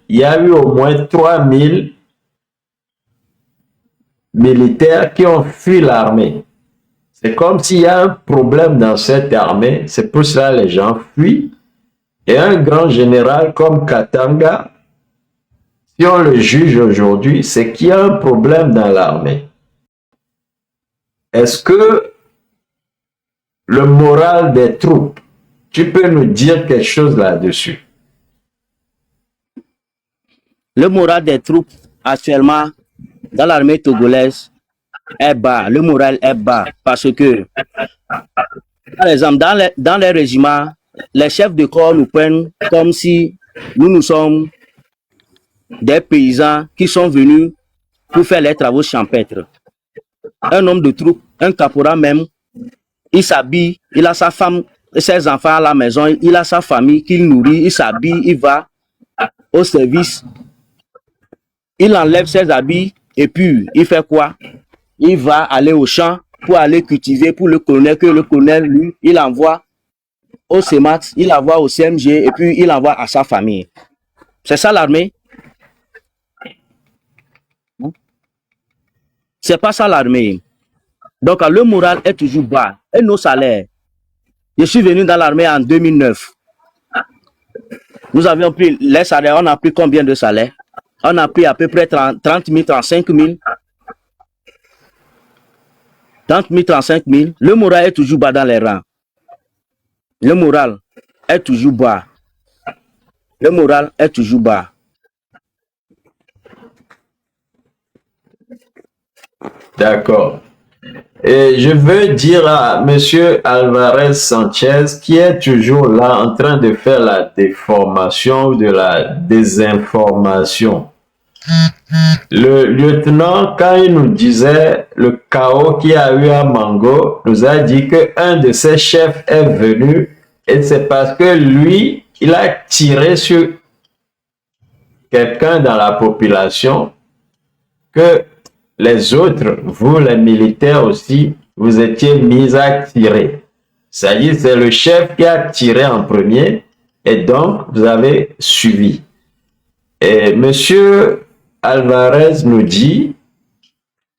il y a eu au moins 3000 militaires qui ont fui l'armée. C'est comme s'il y a un problème dans cette armée, c'est pour cela que les gens fuient. Et un grand général comme Katanga, si on le juge aujourd'hui, c'est qu'il y a un problème dans l'armée. Est-ce que le moral des troupes, tu peux nous dire quelque chose là-dessus? Le moral des troupes actuellement dans l'armée togolaise est bas. Le moral est bas parce que, par exemple, dans les régiments, les chefs de corps nous prennent comme si nous sommes des paysans qui sont venus pour faire les travaux champêtres. Un homme de troupe, un caporal même, il s'habille, il a sa femme, ses enfants à la maison, il a sa famille qu'il nourrit, il s'habille, il va au service, il enlève ses habits et puis il fait quoi? Il va aller au champ pour aller cultiver pour le colonel, que le colonel, lui, il envoie au CEMAT, il envoie au CMG et puis il envoie à sa famille. C'est ça l'armée? C'est pas ça l'armée. Donc le moral est toujours bas. Et nos salaires. Je suis venu dans l'armée en 2009. Nous avions pris les salaires. On a pris combien de salaires? On a pris à peu près 30 000, 35 000. 30 000, 35 000. Le moral est toujours bas dans les rangs. Le moral est toujours bas. Le moral est toujours bas. D'accord. Et je veux dire à M. Alvarez Sanchez, qui est toujours là en train de faire la déformation de la désinformation. Le lieutenant, quand il nous disait le chaos qu'il y a eu à Mango, nous a dit qu'un de ses chefs est venu et c'est parce que lui, il a tiré sur quelqu'un dans la population que les autres, vous les militaires aussi, vous étiez mis à tirer. C'est-à-dire c'est le chef qui a tiré en premier et donc vous avez suivi. Et monsieur Alvarez nous dit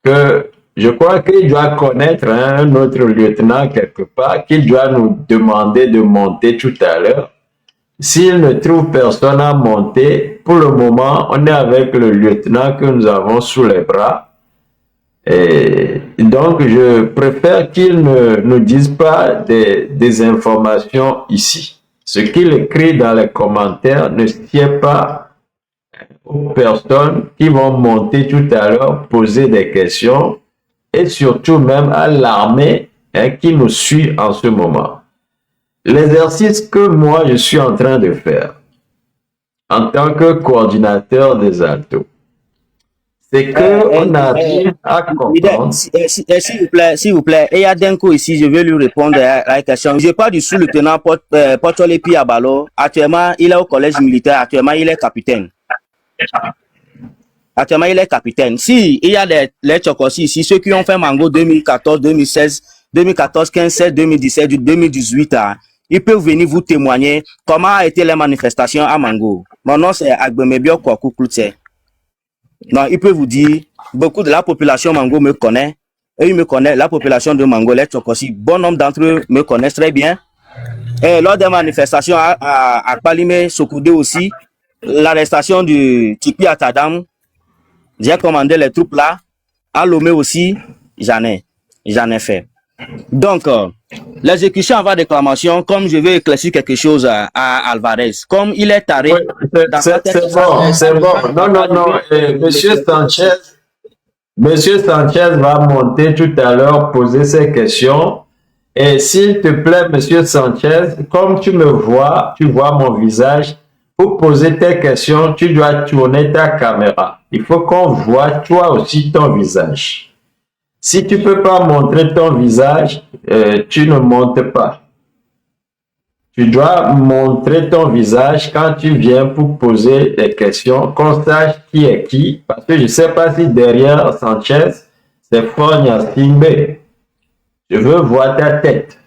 que je crois qu'il doit connaître un autre lieutenant quelque part, qu'il doit nous demander de monter tout à l'heure. S'il ne trouve personne à monter, pour le moment, on est avec le lieutenant que nous avons sous les bras. Et donc, je préfère qu'il ne nous dise pas des informations ici. Ce qu'il écrit dans les commentaires ne tient pas aux personnes qui vont monter tout à l'heure, poser des questions, et surtout même à l'armée qui nous suit en ce moment. L'exercice que moi je suis en train de faire en tant que coordinateur des altos, c'est qu'on arrive à comprendre. S'il vous plaît, et il y a Denko ici, je vais lui répondre à la question. Je parle du sous-lieutenant Potolepi Abalo. Actuellement, il est au collège militaire. Actuellement, il est capitaine. Actuellement, il est capitaine. Si il y a les Tchokossi ici, ceux qui ont fait Mango 2014, 2016, 2014, 15, 16, 2017, 2018, ils peuvent venir vous témoigner comment a été les manifestations à Mango. Mon nom c'est Agbemebio Kwaku Kloutse. Non, il peut vous dire, beaucoup de la population Mango me connaît, et ils me connaissent, la population de Mango, les Tchokossi, bon nombre d'entre eux me connaissent très bien. Et lors des manifestations à Palime, Sokoudé aussi, l'arrestation du Tipi Atadam, j'ai commandé les troupes là, à Lomé aussi, j'en ai fait. Donc, l'exécution avant déclamation, comme je vais éclaircir quelque chose à Alvarez, comme il est taré. Oui, c'est bon. Non. Monsieur Sanchez va monter tout à l'heure, poser ses questions. Et s'il te plaît, Monsieur Sanchez, comme tu me vois, tu vois mon visage, pour poser tes questions, tu dois tourner ta caméra. Il faut qu'on voit toi aussi ton visage. Si tu ne peux pas montrer ton visage, tu ne montes pas. Tu dois montrer ton visage quand tu viens pour poser des questions, qu'on sache qui est qui, parce que je ne sais pas si derrière Sanchez, c'est Fonya Simbe. Je veux voir ta tête.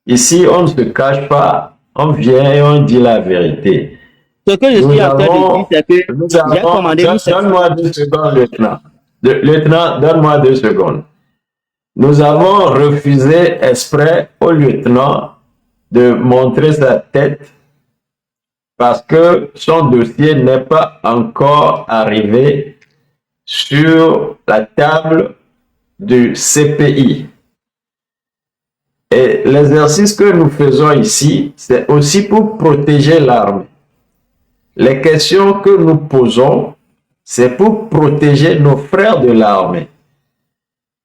Ici, on ne se cache pas, on vient et on dit la vérité. Ce que je suis en train de dire, c'est que j'ai commandé une donne-moi 2 secondes, lieutenant. Lieutenant, donne-moi 2 secondes. Nous avons refusé exprès au lieutenant de montrer sa tête parce que son dossier n'est pas encore arrivé sur la table du CPI. Et l'exercice que nous faisons ici, c'est aussi pour protéger l'armée. Les questions que nous posons, c'est pour protéger nos frères de l'armée.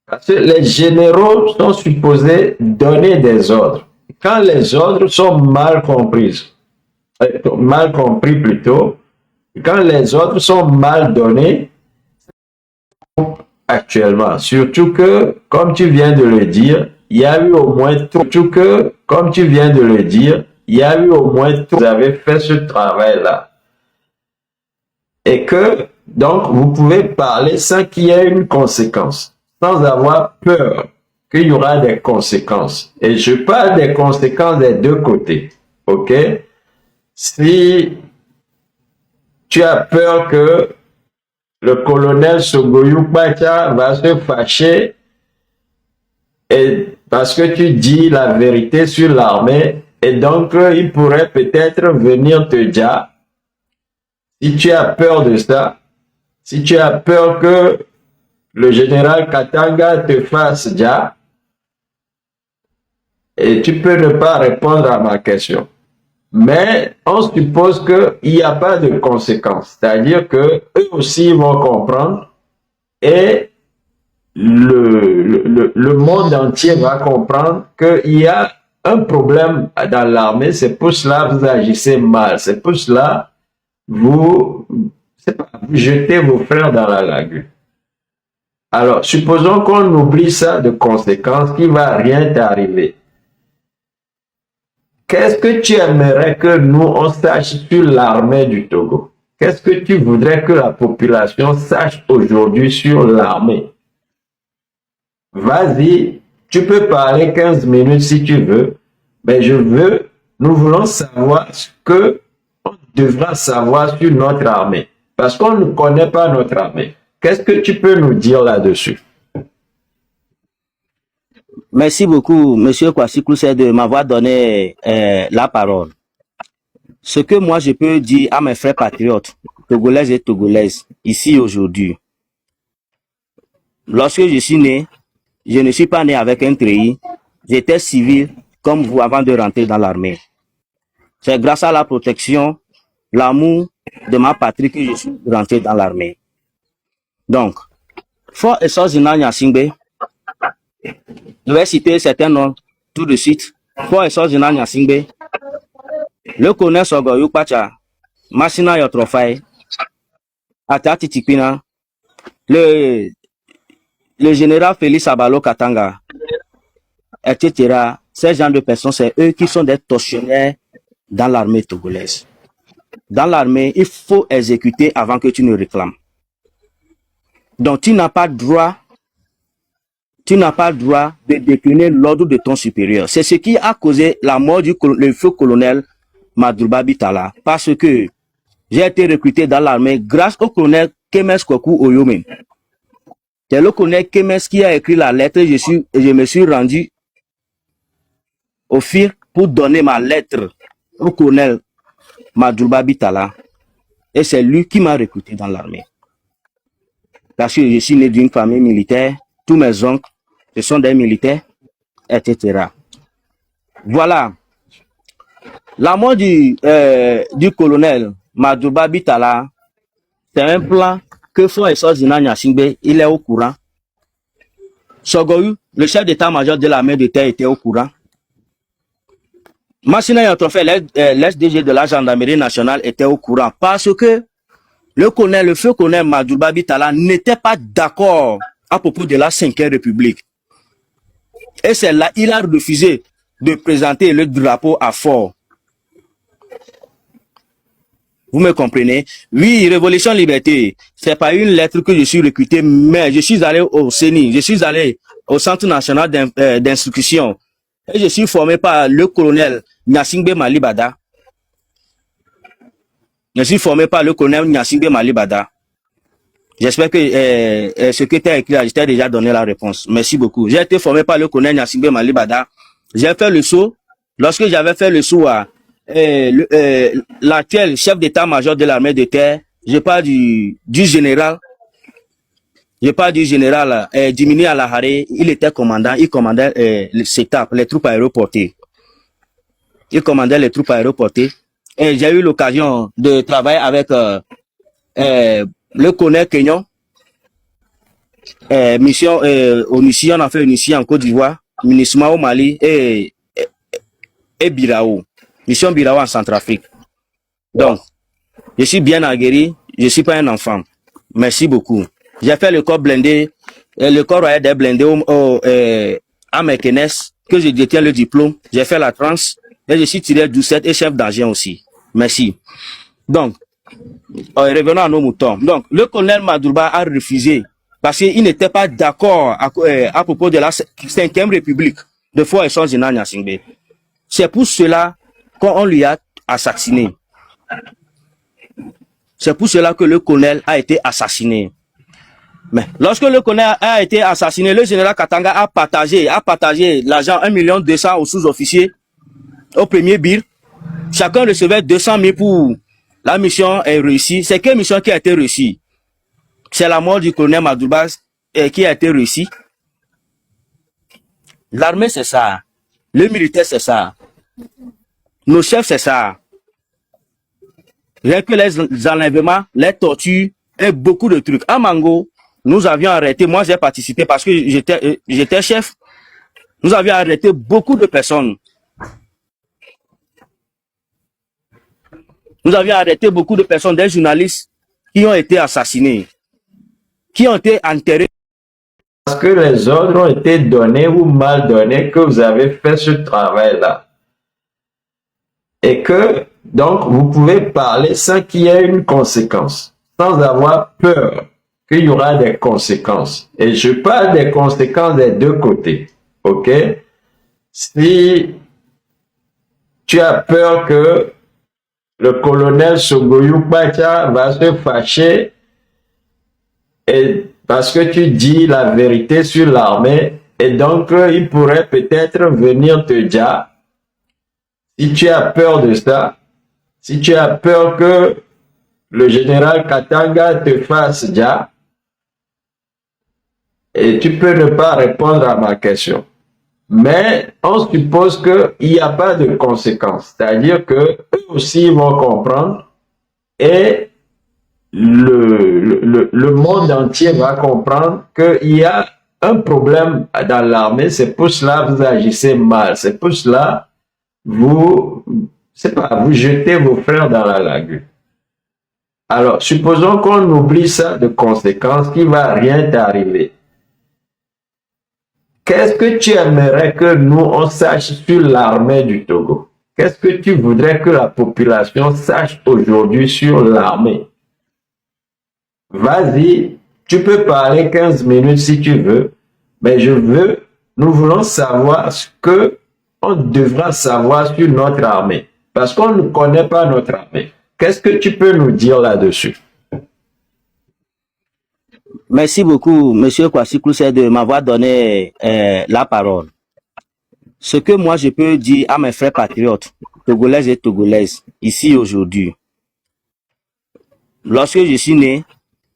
Parce que les généraux sont supposés donner des ordres. Quand les ordres sont mal compris plutôt, quand les ordres sont mal donnés, actuellement, surtout que, comme tu viens de le dire, il y a eu au moins vous avez fait ce travail-là. Et que, donc, vous pouvez parler sans qu'il y ait une conséquence, sans avoir peur qu'il y aura des conséquences. Et je parle des conséquences des deux côtés, ok? Si tu as peur que le colonel Sogoyou Bacha va se fâcher et parce que tu dis la vérité sur l'armée, et donc il pourrait peut-être venir te dire, si tu as peur de ça, si tu as peur que le général Katanga te fasse déjà, et tu peux ne pas répondre à ma question. Mais on suppose qu'il n'y a pas de conséquences. C'est-à-dire que eux aussi vont comprendre et le monde entier va comprendre qu'il y a un problème dans l'armée. C'est pour cela que vous agissez mal. C'est pour cela que vous jetez vos frères dans la lagune. Alors, supposons qu'on oublie ça de conséquences, qu'il ne va rien t'arriver. Qu'est-ce que tu aimerais que nous, on sache sur l'armée du Togo? Qu'est-ce que tu voudrais que la population sache aujourd'hui sur l'armée? Vas-y, tu peux parler 15 minutes si tu veux, mais nous voulons savoir ce que on devra savoir sur notre armée. Parce qu'on ne connaît pas notre armée. Qu'est-ce que tu peux nous dire là-dessus? Merci beaucoup, Monsieur Kwasi Klousset, de m'avoir donné la parole. Ce que moi je peux dire à mes frères patriotes, togolais et togolaises, ici aujourd'hui, lorsque je suis né, je ne suis pas né avec un treillis, j'étais civil comme vous avant de rentrer dans l'armée. C'est grâce à la protection, l'amour de ma patrie que je suis rentré dans l'armée. Donc, Fort Essor-Zina Nyasingbe, je vais citer certains noms tout de suite. Fort Essor-Zina Nyasingbe, le colonel Sogoyou Pacha, Masina Yotrofai, Atati Tipina, le général Félix Abalo Katanga, etc. Ces gens de personnes, c'est eux qui sont des tortionnaires dans l'armée togolaise. Dans l'armée, il faut exécuter avant que tu ne réclames. Donc, tu n'as pas droit de décliner l'ordre de ton supérieur. C'est ce qui a causé la mort du feu colonel Madouba Bitala. Parce que j'ai été recruté dans l'armée grâce au colonel Kemes Kokou Oyomen. C'est le colonel Kemes qui a écrit la lettre et je me suis rendu au FIR pour donner ma lettre au colonel Madouba Bitala. Et c'est lui qui m'a recruté dans l'armée. Parce que je suis né d'une famille militaire, tous mes oncles, ce sont des militaires, etc. Voilà. La mort du colonel Madouba Bitala, c'est un plan que Fort Essor-Zina Nyasingbe, il est au courant. Sogoyou, le chef d'état-major de l'armée de terre, était au courant. Masina Yotrofei, l'ex-DG de la gendarmerie nationale, était au courant. Parce que le feu colonel Madouba Bitala n'était pas d'accord à propos de la 5e République. Et c'est là il a refusé de présenter le drapeau à Fort. Vous me comprenez? Oui, Révolution Liberté, c'est pas une lettre que je suis recruté, mais je suis allé au CENI, je suis allé au Centre national d'instruction et je suis formé par le colonel Nyasingbe Malibada. Je suis formé par le colonel Nyasingbe Malibada. J'espère que ce que tu as écrit, je t'ai déjà donné la réponse. Merci beaucoup. J'ai été formé par le colonel Nyasingbe Malibada. J'ai fait le saut. Lorsque j'avais fait le saut à l'actuel chef d'état-major de l'armée de terre, je parle du général. Je parle du général Dimini Alahare. Il était commandant. Il commandait les CETAP, les troupes aéroportées. Il commandait les troupes aéroportées. Et j'ai eu l'occasion de travailler avec le colonel Kenyon. Mission, on a fait une mission en Côte d'Ivoire, MINUSMA au Mali et Birao. Mission Birao en Centrafrique. Donc, je suis bien aguerri, je ne suis pas un enfant. Merci beaucoup. J'ai fait le corps blindé, le corps royal des blindés à Mekenes, que je détiens le diplôme. J'ai fait la transe et je suis tiré 17 et chef d'agent aussi. Merci. Donc, revenons à nos moutons. Donc, le colonel Madouba a refusé parce qu'il n'était pas d'accord à propos de la 5e République de Fort Esson Zina Nyasingbe. C'est pour cela qu'on lui a assassiné. C'est pour cela que le colonel a été assassiné. Mais lorsque le colonel a été assassiné, le général Katanga a partagé l'argent 1 200 000 aux sous-officiers, au premier bir. Chacun recevait 200 000 pour la mission est réussie. C'est quelle mission qui a été réussie? C'est la mort du colonel Madouba qui a été réussie. L'armée, c'est ça. Le militaire, c'est ça. Nos chefs, c'est ça. Rien que les enlèvements, les tortures et beaucoup de trucs. À Mango, nous avions arrêté, moi j'ai participé parce que j'étais chef. Nous avions arrêté beaucoup de personnes. Nous avions arrêté beaucoup de personnes, des journalistes qui ont été assassinés, qui ont été enterrés. Parce que les ordres ont été donnés ou mal donnés que vous avez fait ce travail-là. Et que, donc, vous pouvez parler sans qu'il y ait une conséquence, sans avoir peur qu'il y aura des conséquences. Et je parle des conséquences des deux côtés. OK? Si tu as peur que le colonel Sogoyou Pacha va se fâcher et parce que tu dis la vérité sur l'armée et donc il pourrait peut-être venir te dire, si tu as peur de ça, si tu as peur que le général Katanga te fasse déjà, et tu peux ne pas répondre à ma question. Mais on suppose qu'il n'y a pas de conséquences. C'est-à-dire que eux aussi vont comprendre et le monde entier va comprendre qu'il y a un problème dans l'armée. C'est pour cela que vous agissez mal. C'est pour cela que vous jetez vos frères dans la lagune. Alors, supposons qu'on oublie ça de conséquences, qu'il ne va rien t'arriver. Qu'est-ce que tu aimerais que nous, on sache sur l'armée du Togo? Qu'est-ce que tu voudrais que la population sache aujourd'hui sur l'armée? Vas-y, tu peux parler 15 minutes si tu veux, mais nous voulons savoir ce que on devra savoir sur notre armée. Parce qu'on ne connaît pas notre armée. Qu'est-ce que tu peux nous dire là-dessus? Merci beaucoup, Monsieur Kwasi Koussé, de m'avoir donné la parole. Ce que moi je peux dire à mes frères patriotes, togolaises et togolaises, ici aujourd'hui. Lorsque je suis né,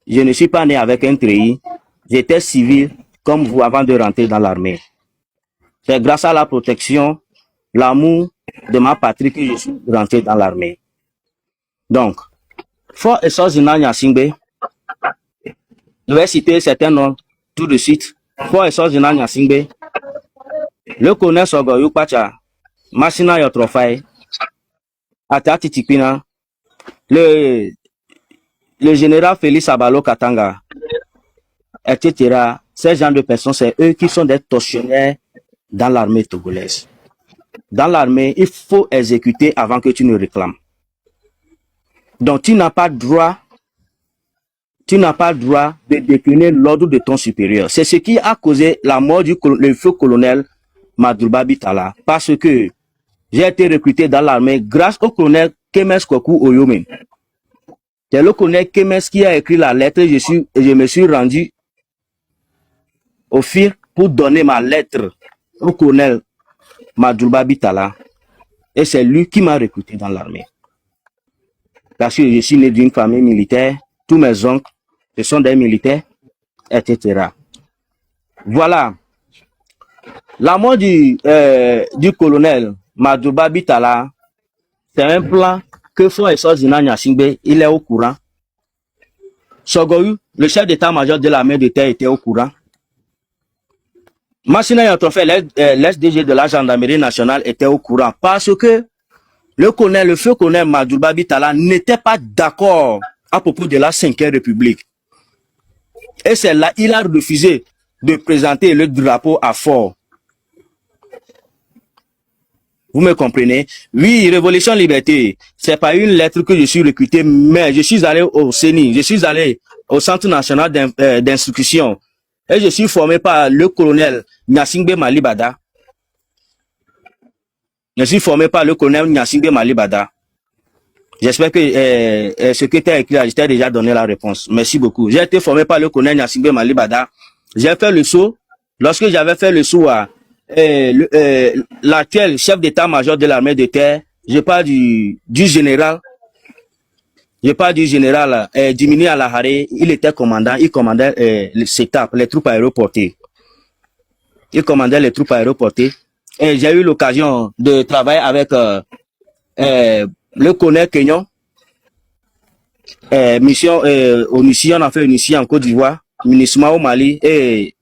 je ne suis pas né avec un treillis. J'étais civil comme vous avant de rentrer dans l'armée. C'est grâce à la protection, l'amour de ma patrie que je suis rentré dans l'armée. Donc, Fort Esson Zina Nyasingbe, je vais citer certains noms tout de suite. Fort Esson Zina Nyasingbe, le colonel Sogoyou Pacha, Masina Yotrofai, Atati Tipina, le général Félix Abalo Katanga, etc. Ces gens de personnes, c'est eux qui sont des tortionnaires dans l'armée togolaise. Dans l'armée, il faut exécuter avant que tu ne réclames. Donc, tu n'as pas droit de décliner l'ordre de ton supérieur. C'est ce qui a causé la mort du feu colonel Madouba Bitala. Parce que j'ai été recruté dans l'armée grâce au colonel Kemes Kokou Oyome. C'est le colonel Kemes qui a écrit la lettre. Je me suis rendu au FIR pour donner ma lettre au colonel Madjouba Bitala. Et c'est lui qui m'a recruté dans l'armée. Parce que je suis né d'une famille militaire. Tous mes oncles, ce sont des militaires, etc. Voilà. La mort du colonel Madjouba Bitala, c'est un plan que Fort Essor-Zina Nyasingbe, il est au courant. Sogoyu, le chef d'état-major de l'armée de terre, était au courant. Massina Yantrofe, l'ex-DG de la gendarmerie nationale, était au courant. Parce que le feu colonel Madjouba Bitala n'était pas d'accord à propos de la 5e République. Et c'est là, il a refusé de présenter le drapeau à Fort. Vous me comprenez? Oui, Révolution Liberté, c'est pas une lettre que je suis recruté, mais je suis allé au CENI, je suis allé au Centre National d'Instruction, et je suis formé par le colonel Nyasingbe Malibada. Je suis formé par le colonel Nyasingbe Malibada. J'espère que ce que tu as écrit, je t'ai déjà donné la réponse. Merci beaucoup. J'ai été formé par le colonel Nyasingbe Malibada. J'ai fait le saut. Lorsque j'avais fait le saut à l'actuel chef d'état-major de l'armée de terre, je parle du général, Dimini Alahare, il était commandant, il commandait le CETAP, les troupes aéroportées. Il commandait les troupes aéroportées. Et j'ai eu l'occasion de travailler avec le colonel Kenyon. Mission, on a fait une mission en Côte d'Ivoire, MINUSMA au Mali et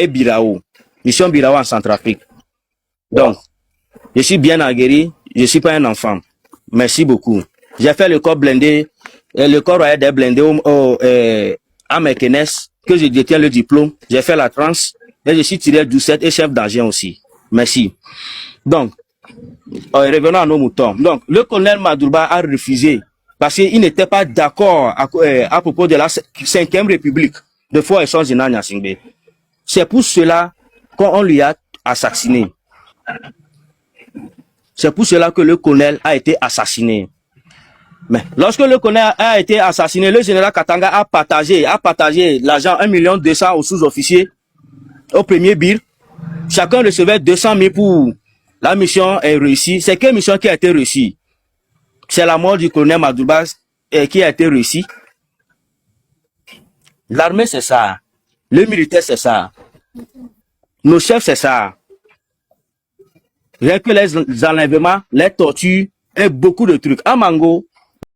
Birao. Mission Birao en Centrafrique. Donc, je suis bien aguerri, je suis pas un enfant. Merci beaucoup. J'ai fait le corps blindé, le corps royal des blindés à Mekenes, que je détiens le diplôme. J'ai fait la transe et je suis tiré 12-7 et chef d'engin aussi. Merci. Donc, revenons à nos moutons. Donc, le colonel Madjouba a refusé parce qu'il n'était pas d'accord à propos de la 5e République de Fort Essor-Zina Nyasingbe. C'est pour cela qu'on lui a assassiné. C'est pour cela que le colonel a été assassiné. Mais lorsque le colonel a été assassiné, le général Katanga a partagé l'argent 1,2 million aux sous-officiers au premier bir. Chacun recevait 200 000 pour la mission est réussie. C'est quelle mission qui a été réussie? C'est la mort du colonel Madjouba qui a été réussie. L'armée, c'est ça. Le militaire, c'est ça. Nos chefs, c'est ça. Rien que les enlèvements, les tortures et beaucoup de trucs. À Mango,